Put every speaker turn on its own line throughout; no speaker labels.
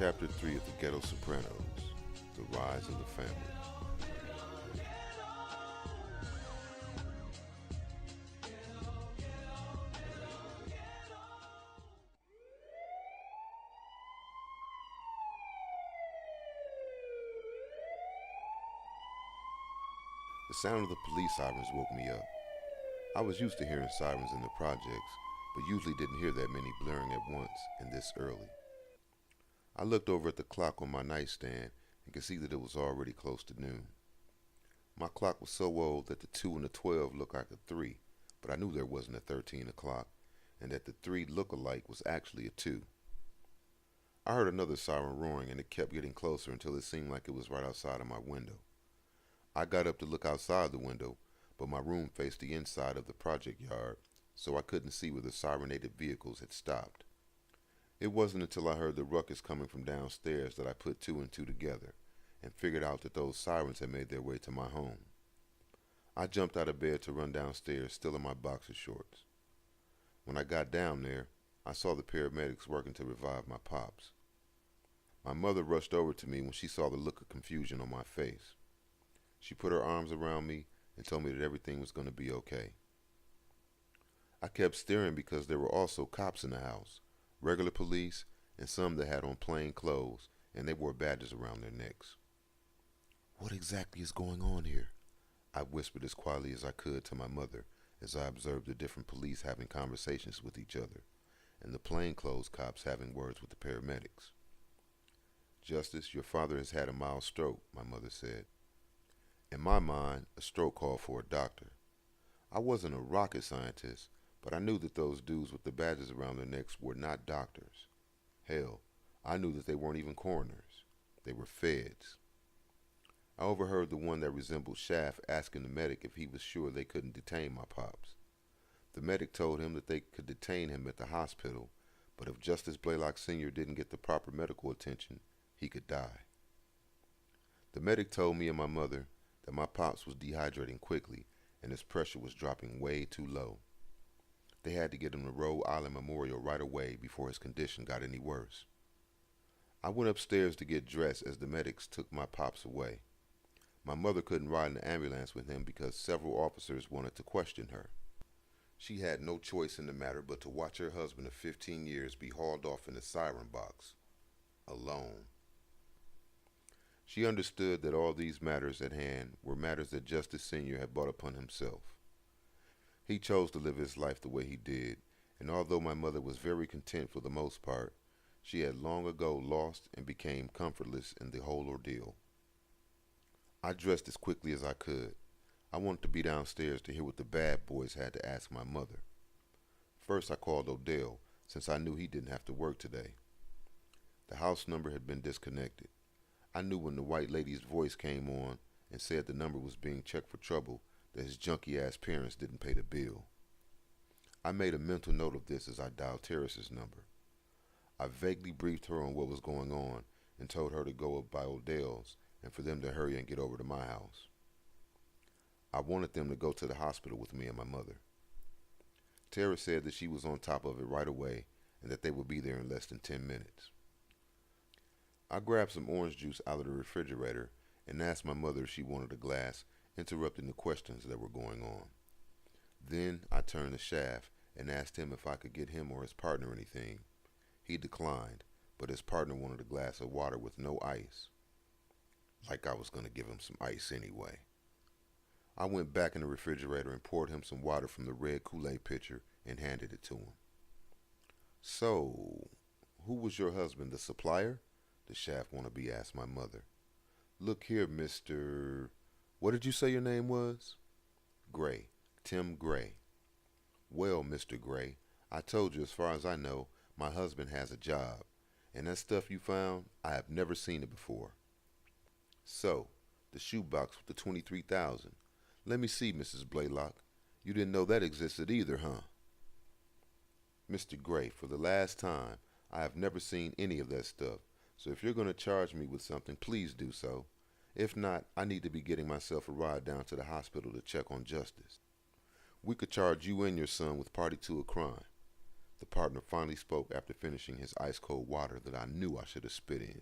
Chapter 3 of the Ghetto Sopranos, The Rise of the Family. The sound of the police sirens woke me up. I was used to hearing sirens in the projects, but usually didn't hear that many blaring at once and this early. I looked over at the clock on my nightstand and could see that it was already close to noon. My clock was so old that the 2 and the 12 looked like a 3, but I knew there wasn't a 13 o'clock, and that the 3 look-alike was actually a 2. I heard another siren roaring, and it kept getting closer until it seemed like it was right outside of my window. I got up to look outside the window, but my room faced the inside of the project yard, so I couldn't see where the sirenated vehicles had stopped. It wasn't until I heard the ruckus coming from downstairs that I put 2 and 2 together and figured out that those sirens had made their way to my home. I jumped out of bed to run downstairs, still in my boxer shorts. When I got down there, I saw the paramedics working to revive my pops. My mother rushed over to me when she saw the look of confusion on my face. She put her arms around me and told me that everything was going to be okay. I kept staring because there were also cops in the house, regular police, and some that had on plain clothes, and they wore badges around their necks. "What exactly is going on here?" I whispered as quietly as I could to my mother as I observed the different police having conversations with each other, and the plainclothes cops having words with the paramedics. "Justice, your father has had a mild stroke," my mother said. In my mind, a stroke called for a doctor. I wasn't a rocket scientist, but I knew that those dudes with the badges around their necks were not doctors. Hell, I knew that they weren't even coroners. They were feds. I overheard the one that resembled Chap asking the medic if he was sure they couldn't detain my pops. The medic told him that they could detain him at the hospital, but if Justice LLOXX Sr. didn't get the proper medical attention, he could die. The medic told me and my mother that my pops was dehydrating quickly and his pressure was dropping way too low. They had to get him to Rhode Island Memorial right away before his condition got any worse. I went upstairs to get dressed as the medics took my pops away. My mother couldn't ride in the ambulance with him because several officers wanted to question her. She had no choice in the matter but to watch her husband of 15 years be hauled off in a siren box, alone. She understood that all these matters at hand were matters that Justice Sr. had brought upon himself. He chose to live his life the way he did, and although my mother was very content for the most part, she had long ago lost and became comfortless in the whole ordeal. I dressed as quickly as I could. I wanted to be downstairs to hear what the bad boys had to ask my mother. First I called Odell, since I knew he didn't have to work today. The house number had been disconnected. I knew when the white lady's voice came on and said the number was being checked for trouble that his junky-ass parents didn't pay the bill. I made a mental note of this as I dialed Terrace's number. I vaguely briefed her on what was going on and told her to go up by Odell's and for them to hurry and get over to my house. I wanted them to go to the hospital with me and my mother. Tara said that she was on top of it right away and that they would be there in less than 10 minutes. I grabbed some orange juice out of the refrigerator and asked my mother if she wanted a glass, interrupting the questions that were going on. Then I turned to Chap and asked him if I could get him or his partner anything. He declined, but his partner wanted a glass of water with no ice. Like I was going to give him some ice anyway. I went back in the refrigerator and poured him some water from the red Kool-Aid pitcher and handed it to him. "So, who was your husband, the supplier?" the Chap wannabe asked my mother. "Look here, Mr. What did you say your name was?" "Gray. Tim Gray." "Well, Mr. Gray, I told you as far as I know, my husband has a job, and that stuff you found, I have never seen it before." "So, the shoebox with the 23,000. Let me see, Mrs. LLOXX. You didn't know that existed either, huh?" "Mr. Gray, for the last time, I have never seen any of that stuff, so if you're going to charge me with something, please do so. If not, I need to be getting myself a ride down to the hospital to check on Justice. We could charge you and your son with party to a crime." The partner partner finally spoke after finishing his ice-cold water that I knew I should have spit in.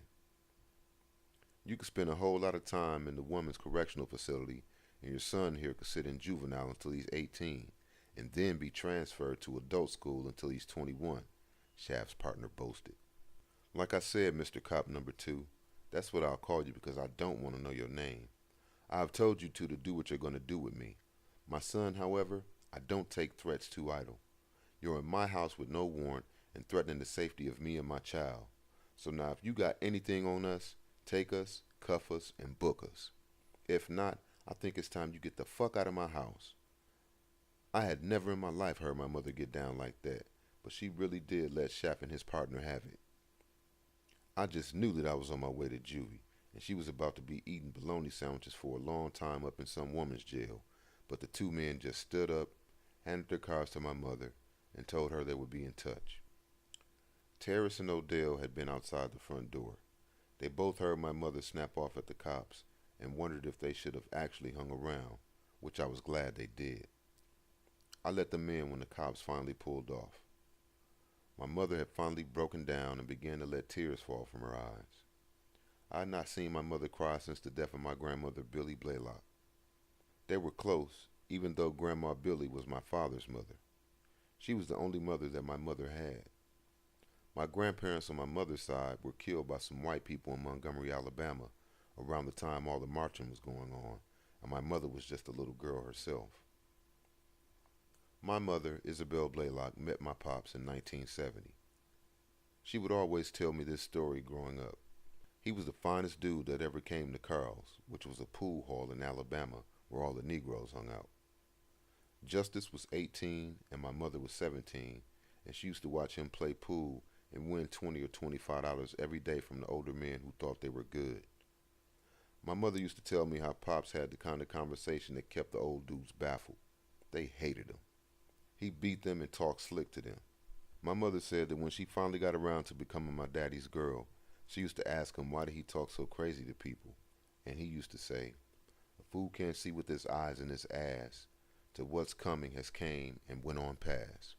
You could spend a whole lot of time in the women's correctional facility, and your son here could sit in juvenile until he's 18, and then be transferred to adult school until he's 21, Chap's partner boasted. Like I said, Mr. Cop Number 2, that's what I'll call you because I don't want to know your name. I have told you two to do what you're going to do with me. My son, however, I don't take threats too idle. You're in my house with no warrant and threatening the safety of me and my child. So now if you got anything on us, take us, cuff us, and book us. If not, I think it's time you get the fuck out of my house. I had never in my life heard my mother get down like that, but she really did let Chap and his partner have it. I just knew that I was on my way to juvie, and she was about to be eating bologna sandwiches for a long time up in some woman's jail, but the two men just stood up, handed their cards to my mother, and told her they would be in touch. Terrace and Odell had been outside the front door. They both heard my mother snap off at the cops and wondered if they should have actually hung around, which I was glad they did. I let them in when the cops finally pulled off. My mother had finally broken down and began to let tears fall from her eyes. I had not seen my mother cry since the death of my grandmother, Billy Blaylock. They were close, even though Grandma Billy was my father's mother. She was the only mother that my mother had. My grandparents on my mother's side were killed by some white people in Montgomery, Alabama, around the time all the marching was going on, and my mother was just a little girl herself. My mother, Isabel Blaylock, met my pops in 1970. She would always tell me this story growing up. He was the finest dude that ever came to Carl's, which was a pool hall in Alabama where all the Negroes hung out. Justice was 18 and my mother was 17, and she used to watch him play pool and win $20 or $25 every day from the older men who thought they were good. My mother used to tell me how Pops had the kind of conversation that kept the old dudes baffled. They hated him. He beat them and talked slick to them. My mother said that when she finally got around to becoming my daddy's girl, she used to ask him why did he talk so crazy to people, and he used to say, "A fool can't see with his eyes and his ass, till what's coming has came and went on past."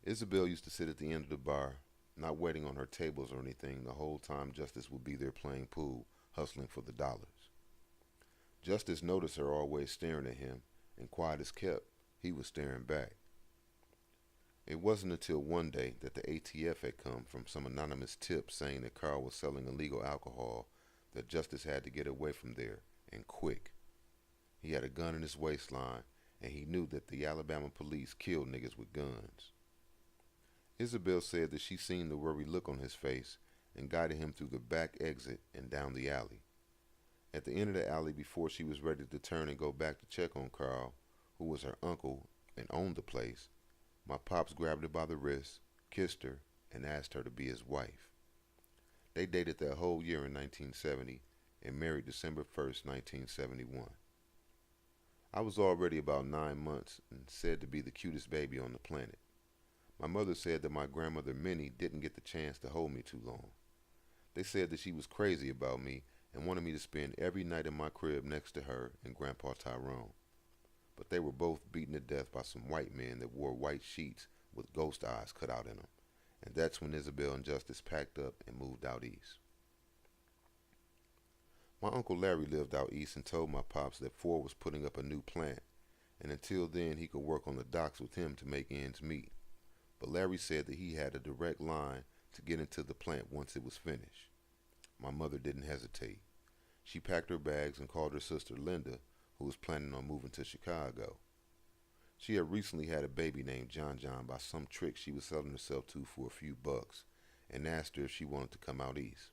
Isabel used to sit at the end of the bar, not waiting on her tables or anything the whole time Justice would be there playing pool, hustling for the dollars. Justice noticed her always staring at him, and quiet as kept, he was staring back. It wasn't until one day that the ATF had come from some anonymous tip saying that Carl was selling illegal alcohol that Justice had to get away from there, and quick. He had a gun in his waistline, and he knew that the Alabama police killed niggas with guns. Isabel said that she seen the worried look on his face and guided him through the back exit and down the alley. At the end of the alley, before she was ready to turn and go back to check on Carl, who was her uncle and owned the place, my pops grabbed her by the wrist, kissed her, and asked her to be his wife. They dated that whole year in 1970 and married December 1st, 1971. I was already about 9 months and said to be the cutest baby on the planet. My mother said that my grandmother Minnie didn't get the chance to hold me too long. They said that she was crazy about me and wanted me to spend every night in my crib next to her and Grandpa Tyrone. But they were both beaten to death by some white men that wore white sheets with ghost eyes cut out in them, and that's when Isabel and Justice packed up and moved out east. My Uncle Larry lived out east and told my pops that Ford was putting up a new plant, and until then he could work on the docks with him to make ends meet. But Larry said that he had a direct line to get into the plant once it was finished. My mother didn't hesitate. She packed her bags and called her sister Linda, who was planning on moving to Chicago. She had recently had a baby named John John by some trick she was selling herself to for a few bucks, and asked her if she wanted to come out east.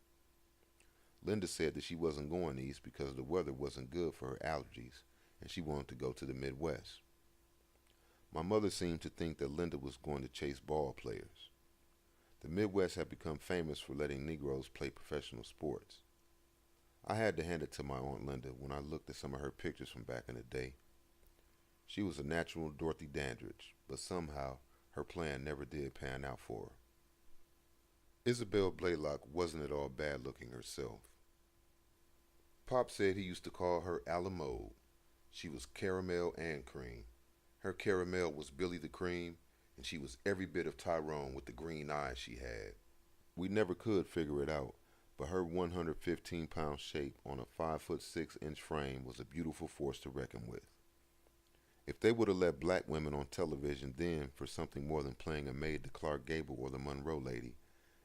Linda said that she wasn't going east because the weather wasn't good for her allergies, and she wanted to go to the Midwest. My mother seemed to think that Linda was going to chase ball players. The Midwest had become famous for letting Negroes play professional sports. I had to hand it to my Aunt Linda when I looked at some of her pictures from back in the day. She was a natural Dorothy Dandridge, but somehow her plan never did pan out for her. Isabel Blaylock wasn't at all bad looking herself. Pop said he used to call her a la mode. She was caramel and cream. Her caramel was Billy the Cream, and she was every bit of Tyrone with the green eyes she had. We never could figure it out, but her 115-pound shape on a 5'6" frame was a beautiful force to reckon with. If they would have let black women on television then for something more than playing a maid to Clark Gable or the Monroe Lady,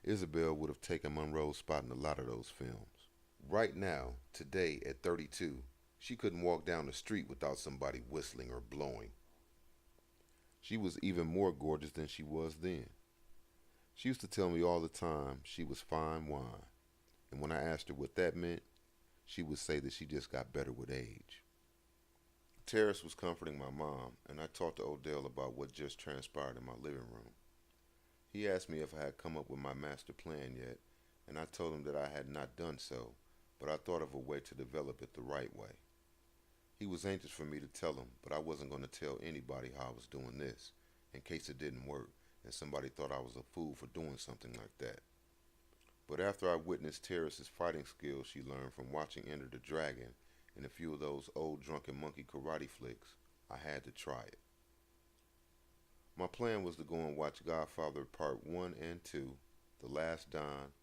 Isabel would have taken Monroe's spot in a lot of those films. Right now, today at 32, she couldn't walk down the street without somebody whistling or blowing. She was even more gorgeous than she was then. She used to tell me all the time she was fine wine, and when I asked her what that meant, she would say that she just got better with age. Terrace was comforting my mom, and I talked to Odell about what just transpired in my living room. He asked me if I had come up with my master plan yet, and I told him that I had not done so, but I thought of a way to develop it the right way. He was anxious for me to tell him, but I wasn't going to tell anybody how I was doing this, in case it didn't work and somebody thought I was a fool for doing something like that. But after I witnessed Terrace's fighting skills she learned from watching Enter the Dragon and a few of those old drunken monkey karate flicks, I had to try it. My plan was to go and watch Godfather Part 1 and 2, The Last Don,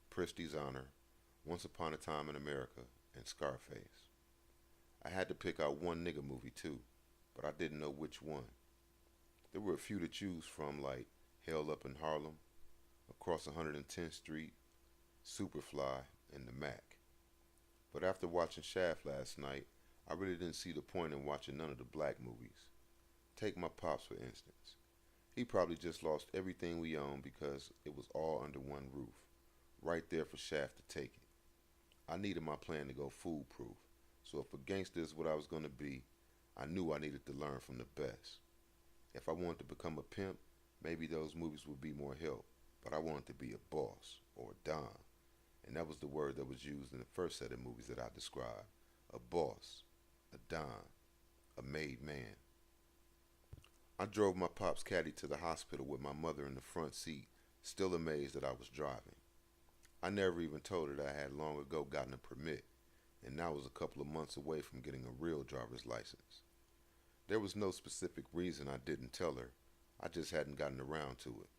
Pristy's Honor, Once Upon a Time in America, and Scarface. I had to pick out one nigga movie too, but I didn't know which one. There were a few to choose from, like Hell Up in Harlem, Across 110th Street, Superfly, and The Mac. But after watching Shaft last night, I really didn't see the point in watching none of the black movies. Take my pops for instance. He probably just lost everything we own because it was all under one roof, right there for Shaft to take it. I needed my plan to go foolproof, so if a gangster is what I was going to be, I knew I needed to learn from the best. If I wanted to become a pimp, maybe those movies would be more help, but I wanted to be a boss, or a don, and that was the word that was used in the first set of movies that I described. A boss, a don, a made man. I drove my pop's caddy to the hospital with my mother in the front seat, still amazed that I was driving. I never even told her that I had long ago gotten a permit, and now was a couple of months away from getting a real driver's license. There was no specific reason I didn't tell her, I just hadn't gotten around to it.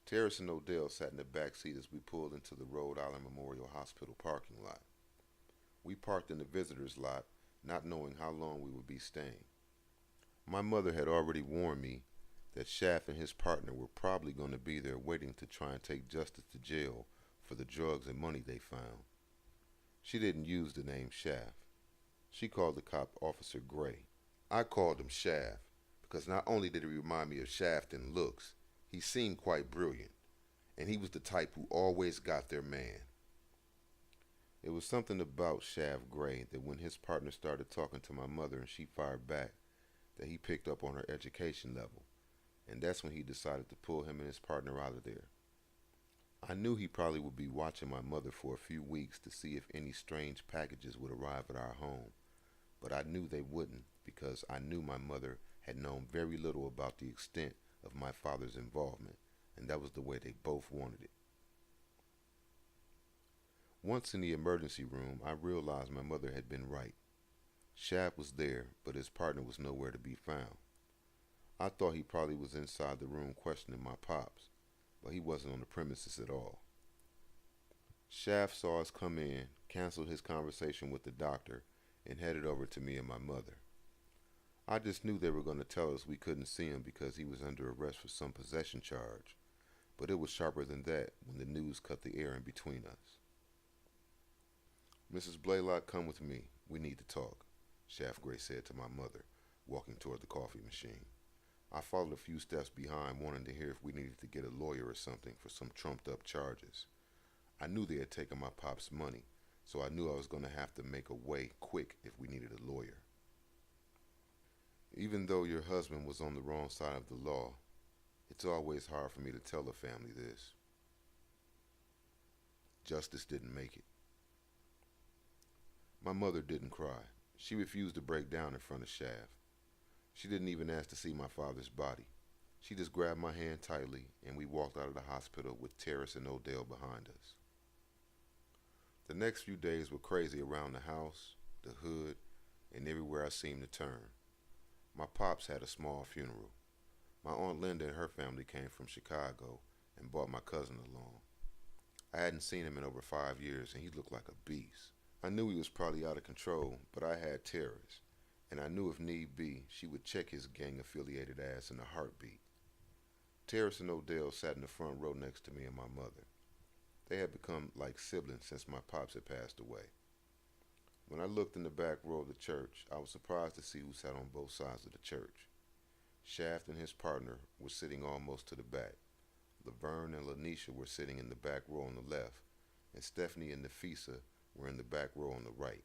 Terrace and Odell sat in the back seat as we pulled into the Rhode Island Memorial Hospital parking lot. We parked in the visitor's lot, not knowing how long we would be staying. My mother had already warned me that Shaft and his partner were probably going to be there waiting to try and take Justice to jail for the drugs and money they found. She didn't use the name Shaft. She called the cop Officer Gray. I called him Shaft because not only did he remind me of Shaft in looks, he seemed quite brilliant, and he was the type who always got their man. It was something about Shaft Gray that when his partner started talking to my mother and she fired back, that he picked up on her education level, and that's when he decided to pull him and his partner out of there. I knew he probably would be watching my mother for a few weeks to see if any strange packages would arrive at our home, but I knew they wouldn't because I knew my mother had known very little about the extent of my father's involvement, and that was the way they both wanted it. Once in the emergency room, I realized my mother had been right. Shaft was there, but his partner was nowhere to be found. I thought he probably was inside the room questioning my pops, but he wasn't on the premises at all. Shaft saw us come in, canceled his conversation with the doctor, and headed over to me and my mother. I just knew they were going to tell us we couldn't see him because he was under arrest for some possession charge, but it was sharper than that when the news cut the air in between us. Mrs. Blaylock, come with me. We need to talk, Shaft Gray said to my mother, walking toward the coffee machine. I followed a few steps behind, wanting to hear if we needed to get a lawyer or something for some trumped-up charges. I knew they had taken my pop's money, so I knew I was going to have to make a way quick if we needed a lawyer. Even though your husband was on the wrong side of the law, it's always hard for me to tell the family this. Justice didn't make it. My mother didn't cry. She refused to break down in front of Shaft. She didn't even ask to see my father's body. She just grabbed my hand tightly, and we walked out of the hospital with Terrace and Odell behind us. The next few days were crazy around the house, the hood, and everywhere I seemed to turn. My pops had a small funeral. My Aunt Linda and her family came from Chicago and brought my cousin along. I hadn't seen him in over 5 years, and he looked like a beast. I knew he was probably out of control, but I had terrors, and I knew if need be, she would check his gang-affiliated ass in a heartbeat. Terrace and Odell sat in the front row next to me and my mother. They had become like siblings since my pops had passed away. When I looked in the back row of the church, I was surprised to see who sat on both sides of the church. Shaft and his partner were sitting almost to the back. Laverne and Lanisha were sitting in the back row on the left, and Stephanie and Nafisa were in the back row on the right.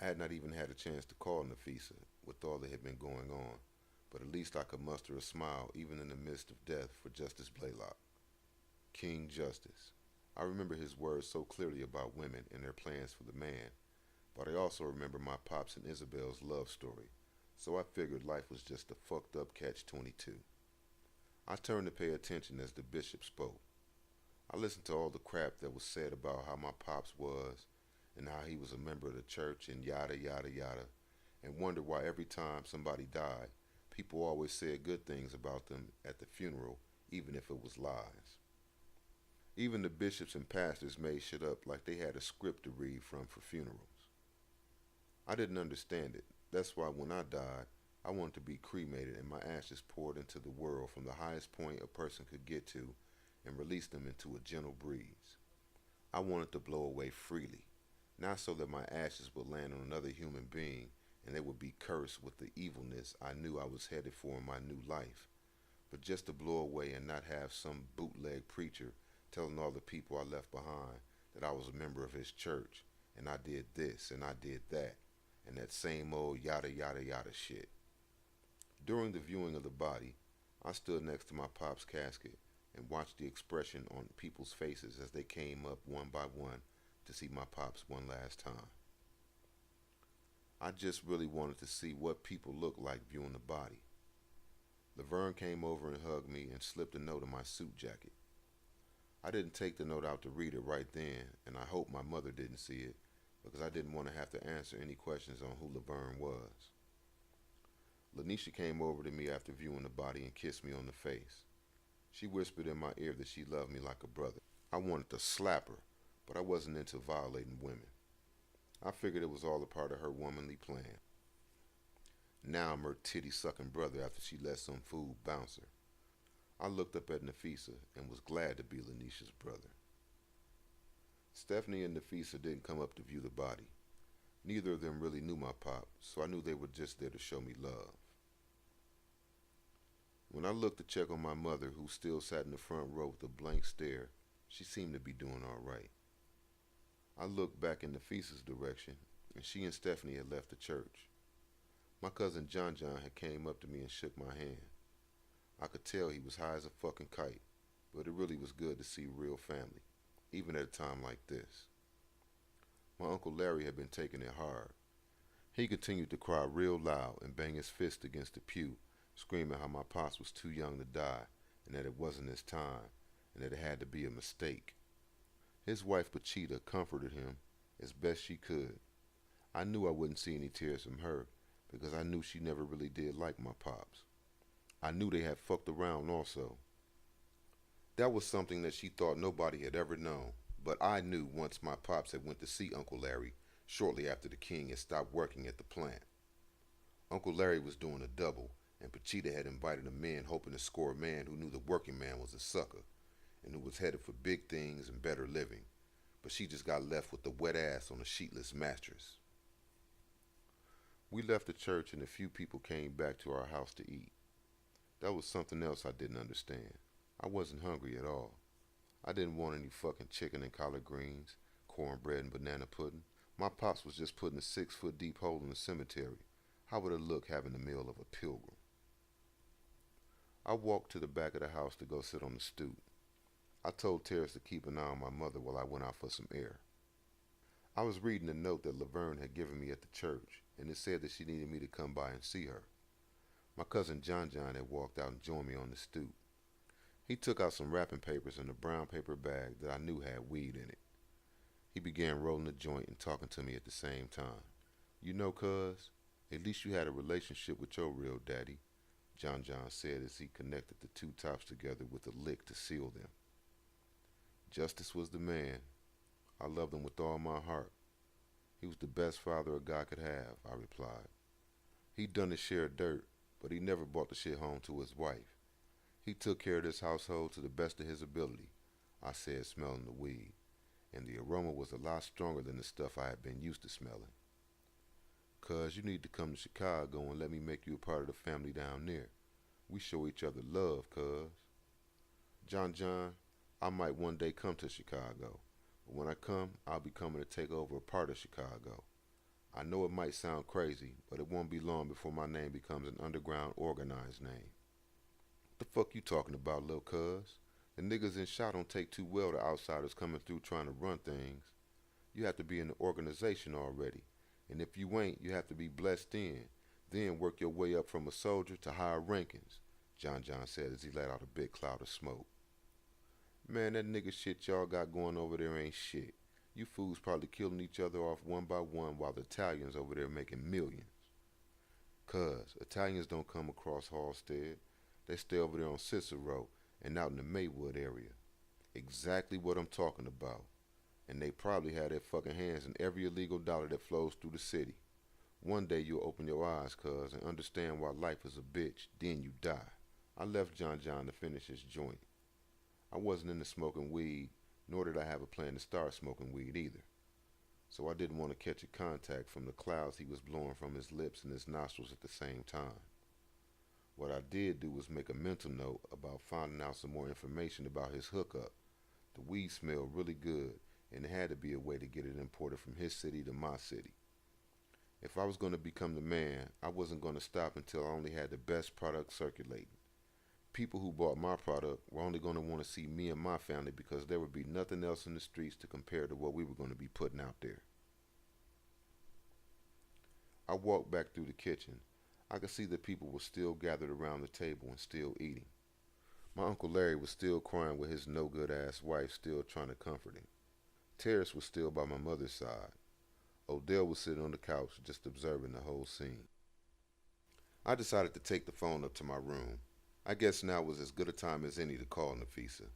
I had not even had a chance to call Nafisa with all that had been going on, but at least I could muster a smile even in the midst of death for Justice Blaylock. King Justice. I remember his words so clearly about women and their plans for the man, but I also remember my pops and Isabel's love story, so I figured life was just a fucked up catch-22. I turned to pay attention as the bishop spoke. I listened to all the crap that was said about how my pops was and how he was a member of the church and yada yada yada, and wondered why every time somebody died, people always said good things about them at the funeral, even if it was lies. Even the bishops and pastors made shit up like they had a script to read from for funerals. I didn't understand it. That's why when I died, I wanted to be cremated and my ashes poured into the world from the highest point a person could get to and release them into a gentle breeze. I wanted to blow away freely, not so that my ashes would land on another human being and they would be cursed with the evilness I knew I was headed for in my new life, but just to blow away and not have some bootleg preacher telling all the people I left behind that I was a member of his church and I did this and I did that and that same old yada yada yada shit. During the viewing of the body, I stood next to my pop's casket and watched the expression on people's faces as they came up one by one to see my pops one last time. I just really wanted to see what people looked like viewing the body. Laverne came over and hugged me and slipped a note in my suit jacket. I didn't take the note out to read it right then, and I hope my mother didn't see it because I didn't want to have to answer any questions on who Laverne was. Lanisha came over to me after viewing the body and kissed me on the face. She whispered in my ear that she loved me like a brother. I wanted to slap her, but I wasn't into violating women. I figured it was all a part of her womanly plan. Now I'm her titty-sucking brother after she let some fool bounce her. I looked up at Nafisa and was glad to be Lanisha's brother. Stephanie and Nafisa didn't come up to view the body. Neither of them really knew my pop, so I knew they were just there to show me love. When I looked to check on my mother, who still sat in the front row with a blank stare, she seemed to be doing all right. I looked back in Nafisa's direction, and she and Stephanie had left the church. My cousin John had came up to me and shook my hand. I could tell he was high as a fucking kite, but it really was good to see real family, even at a time like this. My Uncle Larry had been taking it hard. He continued to cry real loud and bang his fist against the pew, screaming how my pops was too young to die and that it wasn't his time and that it had to be a mistake. His wife Pachita comforted him as best she could. I knew I wouldn't see any tears from her because I knew she never really did like my pops. I knew they had fucked around also. That was something that she thought nobody had ever known, but I knew once my pops had went to see Uncle Larry shortly after the king had stopped working at the plant. Uncle Larry was doing a double, and Pachita had invited him in hoping to score a man who knew the working man was a sucker and who was headed for big things and better living, but she just got left with the wet ass on a sheetless mattress. We left the church and a few people came back to our house to eat. That was something else I didn't understand. I wasn't hungry at all. I didn't want any fucking chicken and collard greens, cornbread and banana pudding. My pops was just putting a 6-foot deep hole in the cemetery. How would it look having the meal of a pilgrim? I walked to the back of the house to go sit on the stoop. I told Terrace to keep an eye on my mother while I went out for some air. I was reading a note that Laverne had given me at the church, and it said that she needed me to come by and see her. My cousin John had walked out and joined me on the stoop. He took out some wrapping papers and a brown paper bag that I knew had weed in it. He began rolling the joint and talking to me at the same time. You know, cuz, at least you had a relationship with your real daddy. John said as he connected the two tops together with a lick to seal them. Justice was the man. I loved him with all my heart. He was the best father a guy could have, I replied. He'd done his share of dirt, but he never brought the shit home to his wife. He took care of this household to the best of his ability, I said, smelling the weed, and the aroma was a lot stronger than the stuff I had been used to smelling. Cuz, you need to come to Chicago and let me make you a part of the family down there. We show each other love, cuz. John, I might one day come to Chicago, but when I come, I'll be coming to take over a part of Chicago. I know it might sound crazy, but it won't be long before my name becomes an underground organized name. What the fuck you talking about, lil' cuz? The niggas in shot don't take too well to outsiders coming through trying to run things. You have to be in the organization already, and if you ain't, you have to be blessed in, then work your way up from a soldier to higher rankings, John said as he let out a big cloud of smoke. Man, that nigga shit y'all got going over there ain't shit. You fools probably killing each other off one by one while the Italians over there making millions. Cuz, Italians don't come across Halstead. They stay over there on Cicero and out in the Maywood area. Exactly what I'm talking about. And they probably have their fucking hands in every illegal dollar that flows through the city. One day you'll open your eyes, cuz, and understand why life is a bitch, then you die. I left John to finish his joint. I wasn't into smoking weed, nor did I have a plan to start smoking weed either. So I didn't want to catch a contact from the clouds he was blowing from his lips and his nostrils at the same time. What I did do was make a mental note about finding out some more information about his hookup. The weed smelled really good, and there had to be a way to get it imported from his city to my city. If I was going to become the man, I wasn't going to stop until I only had the best product circulating. People who bought my product were only going to want to see me and my family because there would be nothing else in the streets to compare to what we were going to be putting out there. I walked back through the kitchen. I could see that people were still gathered around the table and still eating. My Uncle Larry was still crying with his no-good-ass wife still trying to comfort him. Terrace was still by my mother's side. Odell was sitting on the couch just observing the whole scene. I decided to take the phone up to my room. I guess now was as good a time as any to call Nafisa.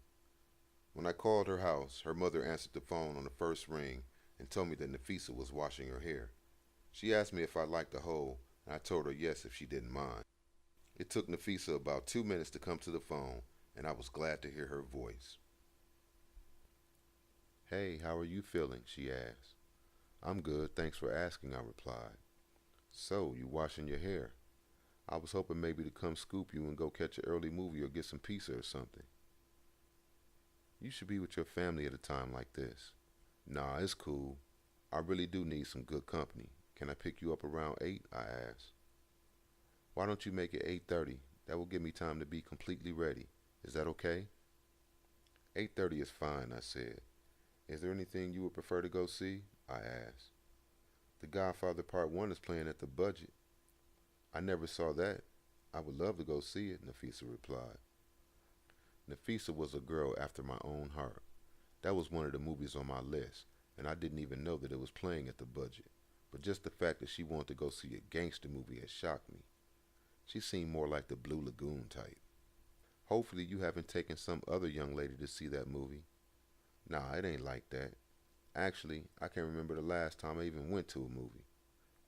When I called her house, her mother answered the phone on the first ring and told me that Nafisa was washing her hair. She asked me if I liked the hole, and I told her yes if she didn't mind. It took Nafisa about 2 minutes to come to the phone, and I was glad to hear her voice. "Hey, how are you feeling?" she asked. "I'm good, thanks for asking," I replied. "So, you washing your hair? I was hoping maybe to come scoop you and go catch an early movie or get some pizza or something." "You should be with your family at a time like this." "Nah, it's cool. I really do need some good company. Can I pick you up around 8? I asked. "Why don't you make it 8:30? That will give me time to be completely ready. Is that okay?" "8:30 is fine," I said. "Is there anything you would prefer to go see?" I asked. "The Godfather Part 1 is playing at the Budget." "I never saw that. I would love to go see it," Nafisa replied. Nafisa was a girl after my own heart. That was one of the movies on my list, and I didn't even know that it was playing at the Budget. But just the fact that she wanted to go see a gangster movie had shocked me. She seemed more like the Blue Lagoon type. "Hopefully you haven't taken some other young lady to see that movie." "Nah, it ain't like that. Actually, I can't remember the last time I even went to a movie.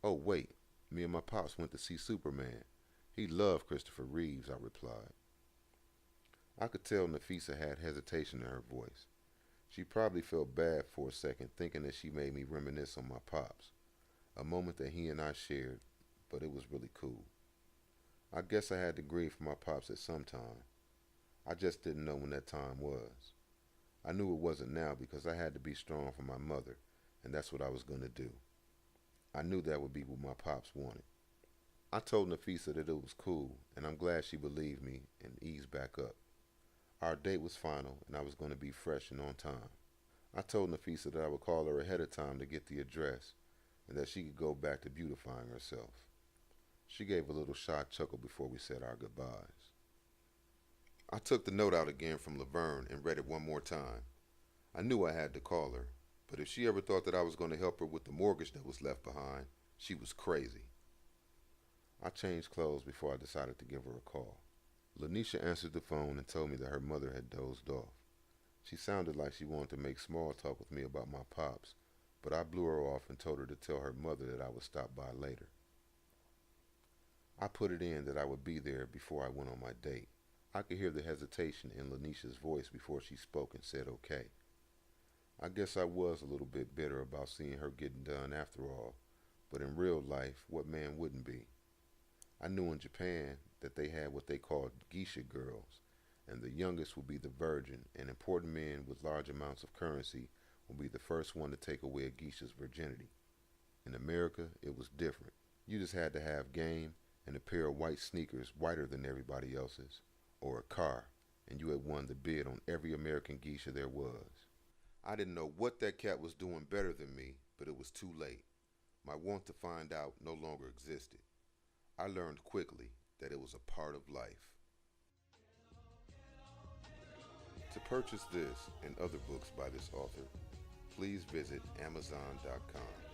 Oh, wait. Me and my pops went to see Superman. He loved Christopher Reeves," I replied. I could tell Nafisa had hesitation in her voice. She probably felt bad for a second, thinking that she made me reminisce on my pops. A moment that he and I shared, but it was really cool. I guess I had to grieve for my pops at some time. I just didn't know when that time was. I knew it wasn't now because I had to be strong for my mother, and that's what I was going to do. I knew that would be what my pops wanted. I told Nafisa that it was cool, and I'm glad she believed me and eased back up. Our date was final, and I was going to be fresh and on time. I told Nafisa that I would call her ahead of time to get the address, and that she could go back to beautifying herself. She gave a little shy chuckle before we said our goodbyes. I took the note out again from Laverne and read it one more time. I knew I had to call her, but if she ever thought that I was going to help her with the mortgage that was left behind, she was crazy. I changed clothes before I decided to give her a call. Lanisha answered the phone and told me that her mother had dozed off. She sounded like she wanted to make small talk with me about my pops, but I blew her off and told her to tell her mother that I would stop by later. I put it in that I would be there before I went on my date. I could hear the hesitation in Lanisha's voice before she spoke and said okay. I guess I was a little bit bitter about seeing her getting done after all, but in real life, what man wouldn't be? I knew in Japan that they had what they called geisha girls, and the youngest would be the virgin, and important men with large amounts of currency would be the first one to take away a geisha's virginity. In America, it was different. You just had to have game and a pair of white sneakers whiter than everybody else's, or a car, and you had won the bid on every American geisha there was. I didn't know what that cat was doing better than me, but it was too late. My want to find out no longer existed. I learned quickly that it was a part of life. To purchase this and other books by this author, please visit Amazon.com.